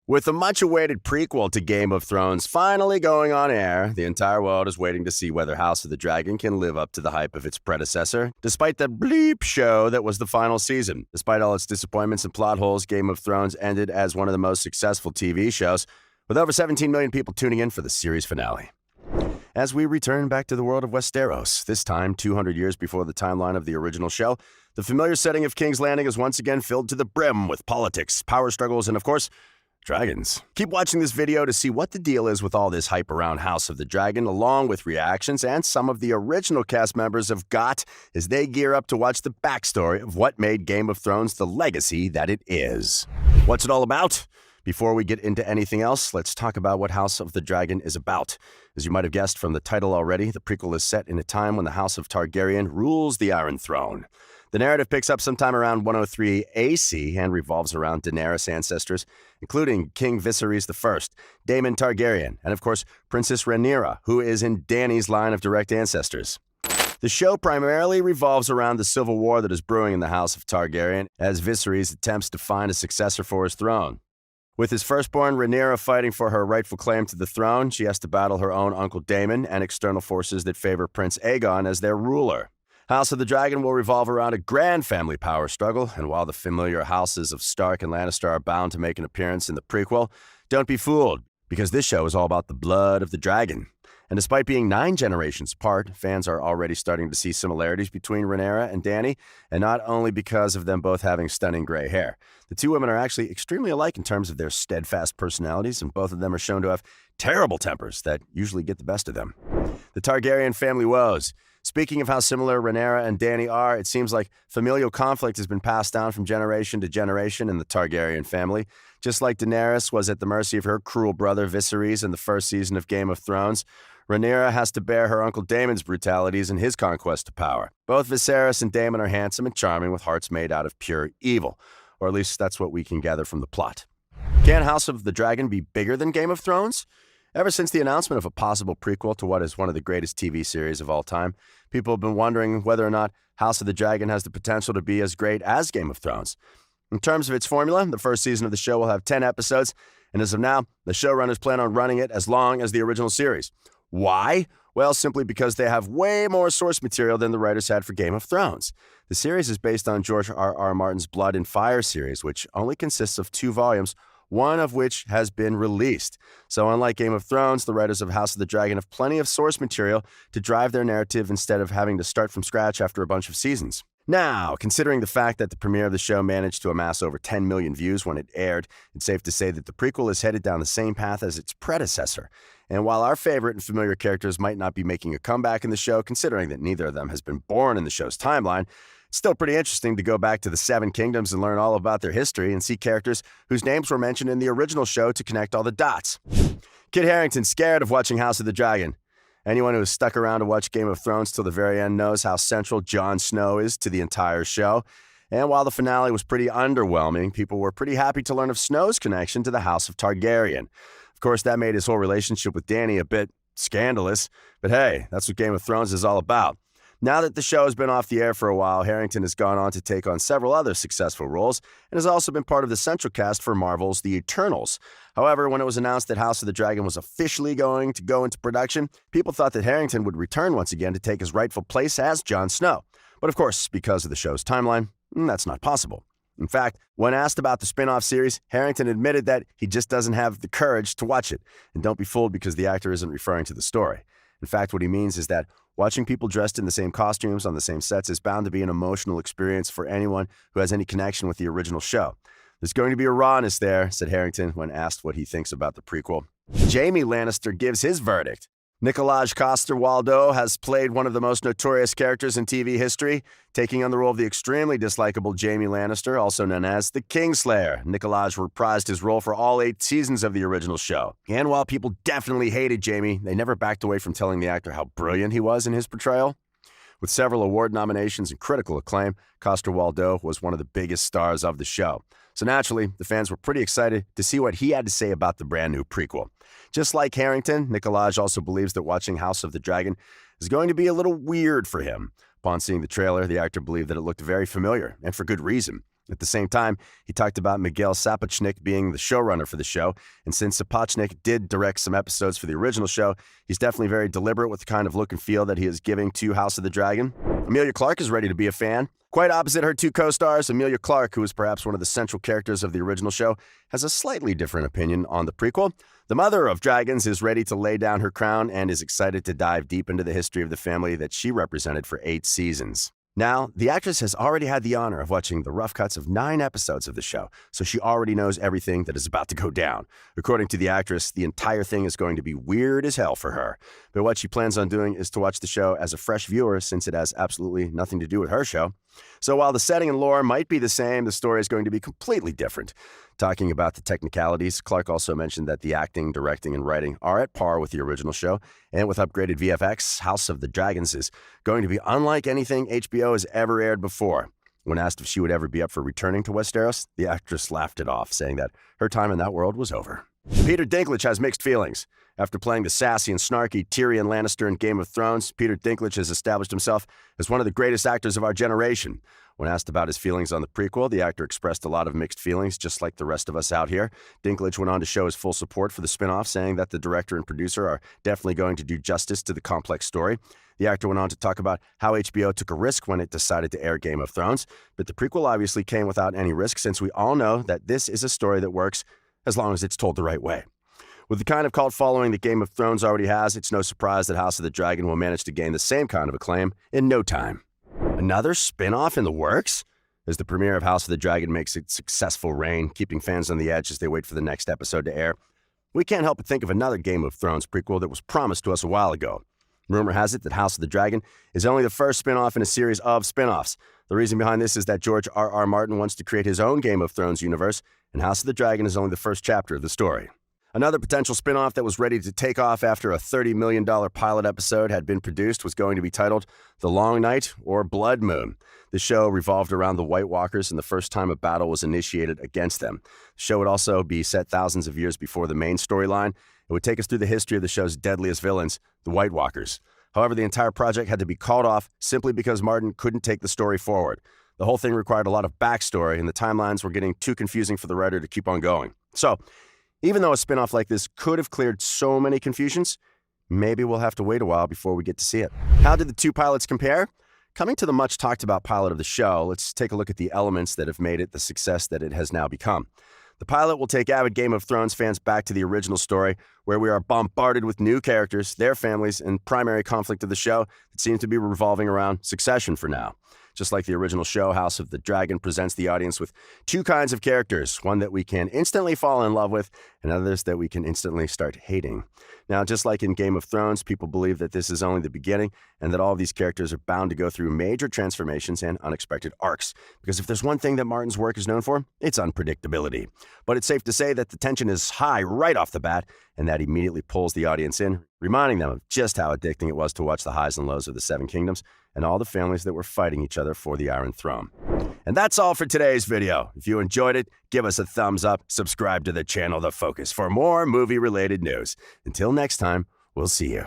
With the much-awaited prequel to Game of Thrones finally going on air, the entire world is waiting to see whether House of the Dragon can live up to the hype of its predecessor, despite the bleep show that was the final season. Despite all its disappointments and plot holes, Game of Thrones ended as one of the most successful TV shows, with over 17 million people tuning in for the series finale. As we return back to the world of Westeros, this time 200 years before the timeline of the original show, the familiar setting of King's Landing is once again filled to the brim with politics, power struggles, and of course, dragons. Keep watching this video to see what the deal is with all this hype around House of the Dragon, along with reactions and some of the original cast members have got as they gear up to watch the backstory of what made Game of Thrones the legacy that it is. What's it all about? Before we get into anything else, let's talk about what House of the Dragon is about. As you might have guessed from the title already, the prequel is set in a time when the House of Targaryen rules the Iron Throne. The narrative picks up sometime around 103 AC and revolves around Daenerys' ancestors, including King Viserys I, Daemon Targaryen, and of course, Princess Rhaenyra, who is in Dany's line of direct ancestors. The show primarily revolves around the civil war that is brewing in the House of Targaryen as Viserys attempts to find a successor for his throne. With his firstborn Rhaenyra fighting for her rightful claim to the throne, she has to battle her own uncle Daemon and external forces that favor Prince Aegon as their ruler. House of the Dragon will revolve around a grand family power struggle, and while the familiar houses of Stark and Lannister are bound to make an appearance in the prequel, don't be fooled, because this show is all about the blood of the dragon. And despite being 9 generations apart, fans are already starting to see similarities between Rhaenyra and Dany, and not only because of them both having stunning gray hair. The two women are actually extremely alike in terms of their steadfast personalities, and both of them are shown to have terrible tempers that usually get the best of them. The Targaryen family woes. Speaking of how similar Rhaenyra and Dany are, it seems like familial conflict has been passed down from generation to generation in the Targaryen family. Just like Daenerys was at the mercy of her cruel brother Viserys in the first season of Game of Thrones, Rhaenyra has to bear her uncle Daemon's brutalities in his conquest to power. Both Viserys and Daemon are handsome and charming with hearts made out of pure evil, or at least that's what we can gather from the plot. Can House of the Dragon be bigger than Game of Thrones? Ever since the announcement of a possible prequel to what is one of the greatest TV series of all time, people have been wondering whether or not House of the Dragon has the potential to be as great as Game of Thrones. In terms of its formula, the first season of the show will have 10 episodes, and as of now, the showrunners plan on running it as long as the original series. Why? Well, simply because they have way more source material than the writers had for Game of Thrones. The series is based on George R.R. Martin's Blood and Fire series, which only consists of 2 volumes, one of which has been released. So unlike Game of Thrones, the writers of House of the Dragon have plenty of source material to drive their narrative instead of having to start from scratch after a bunch of seasons. Now, considering the fact that the premiere of the show managed to amass over 10 million views when it aired, it's safe to say that the prequel is headed down the same path as its predecessor. And while our favorite and familiar characters might not be making a comeback in the show, considering that neither of them has been born in the show's timeline, it's still pretty interesting to go back to the 7 Kingdoms and learn all about their history and see characters whose names were mentioned in the original show to connect all the dots. Kit Harington's scared of watching House of the Dragon. Anyone who has stuck around to watch Game of Thrones till the very end knows how central Jon Snow is to the entire show. And while the finale was pretty underwhelming, people were pretty happy to learn of Snow's connection to the House of Targaryen. Of course, that made his whole relationship with Dany a bit scandalous, but hey, that's what Game of Thrones is all about. Now that the show has been off the air for a while, Harington has gone on to take on several other successful roles and has also been part of the central cast for Marvel's The Eternals. However, when it was announced that House of the Dragon was officially going to go into production, people thought that Harington would return once again to take his rightful place as Jon Snow. But of course, because of the show's timeline, that's not possible. In fact, when asked about the spin-off series, Harington admitted that he just doesn't have the courage to watch it. And don't be fooled because the actor isn't referring to the story. In fact, what he means is that watching people dressed in the same costumes on the same sets is bound to be an emotional experience for anyone who has any connection with the original show. There's going to be a rawness there, said Harington when asked what he thinks about the prequel. Jaime Lannister gives his verdict. Dinklage Coster-Waldau has played one of the most notorious characters in TV history, taking on the role of the extremely dislikable Jaime Lannister, also known as the Kingslayer. Dinklage reprised his role for all 8 seasons of the original show. And while people definitely hated Jaime, they never backed away from telling the actor how brilliant he was in his portrayal. With several award nominations and critical acclaim, Coster-Waldau was one of the biggest stars of the show. So naturally, the fans were pretty excited to see what he had to say about the brand new prequel. Just like Harington, Dinklage also believes that watching House of the Dragon is going to be a little weird for him. Upon seeing the trailer, the actor believed that it looked very familiar, and for good reason. At the same time, he talked about Miguel Sapochnik being the showrunner for the show, and since Sapochnik did direct some episodes for the original show, he's definitely very deliberate with the kind of look and feel that he is giving to House of the Dragon. Emilia Clarke is ready to be a fan. Quite opposite her two co-stars, Emilia Clarke, who is perhaps one of the central characters of the original show, has a slightly different opinion on the prequel. The mother of dragons is ready to lay down her crown and is excited to dive deep into the history of the family that she represented for 8 seasons. Now, the actress has already had the honor of watching the rough cuts of 9 episodes of the show, so she already knows everything that is about to go down. According to the actress, the entire thing is going to be weird as hell for her. But what she plans on doing is to watch the show as a fresh viewer, since it has absolutely nothing to do with her show. So while the setting and lore might be the same, the story is going to be completely different. Talking about the technicalities, Clarke also mentioned that the acting, directing, and writing are at par with the original show, and with upgraded VFX, House of the Dragons is going to be unlike anything HBO has ever aired before. When asked if she would ever be up for returning to Westeros, the actress laughed it off, saying that her time in that world was over. Peter Dinklage has mixed feelings. After playing the sassy and snarky Tyrion Lannister in Game of Thrones, Peter Dinklage has established himself as one of the greatest actors of our generation. When asked about his feelings on the prequel, the actor expressed a lot of mixed feelings, just like the rest of us out here. Dinklage went on to show his full support for the spinoff, saying that the director and producer are definitely going to do justice to the complex story. The actor went on to talk about how HBO took a risk when it decided to air Game of Thrones, but the prequel obviously came without any risk, since we all know that this is a story that works as long as it's told the right way. With the kind of cult following that Game of Thrones already has, it's no surprise that House of the Dragon will manage to gain the same kind of acclaim in no time. Another spin-off in the works? As the premiere of House of the Dragon makes its successful reign, keeping fans on the edge as they wait for the next episode to air, we can't help but think of another Game of Thrones prequel that was promised to us a while ago. Rumor has it that House of the Dragon is only the first spin-off in a series of spin-offs. The reason behind this is that George R.R. Martin wants to create his own Game of Thrones universe, and House of the Dragon is only the first chapter of the story. Another potential spin-off that was ready to take off after a $30 million pilot episode had been produced was going to be titled The Long Night or Blood Moon. The show revolved around the White Walkers and the first time a battle was initiated against them. The show would also be set thousands of years before the main storyline. It would take us through the history of the show's deadliest villains, the White Walkers. However, the entire project had to be called off simply because Martin couldn't take the story forward. The whole thing required a lot of backstory, and the timelines were getting too confusing for the writer to keep on going. So, even though a spinoff like this could have cleared so many confusions, maybe we'll have to wait a while before we get to see it. How did the two pilots compare? Coming to the much talked about pilot of the show, let's take a look at the elements that have made it the success that it has now become. The pilot will take avid Game of Thrones fans back to the original story, where we are bombarded with new characters, their families, and primary conflict of the show that seems to be revolving around succession for now. Just like the original show, House of the Dragon presents the audience with 2 kinds of characters, one that we can instantly fall in love with, and others that we can instantly start hating. Now, just like in Game of Thrones, people believe that this is only the beginning, and that all of these characters are bound to go through major transformations and unexpected arcs. Because if there's one thing that Martin's work is known for, it's unpredictability. But it's safe to say that the tension is high right off the bat, and that immediately pulls the audience in, reminding them of just how addicting it was to watch the highs and lows of the 7 Kingdoms and all the families that were fighting each other for the Iron Throne. And that's all for today's video. If you enjoyed it, give us a thumbs up, subscribe to the channel The Focus for more movie-related news. Until next time, we'll see you.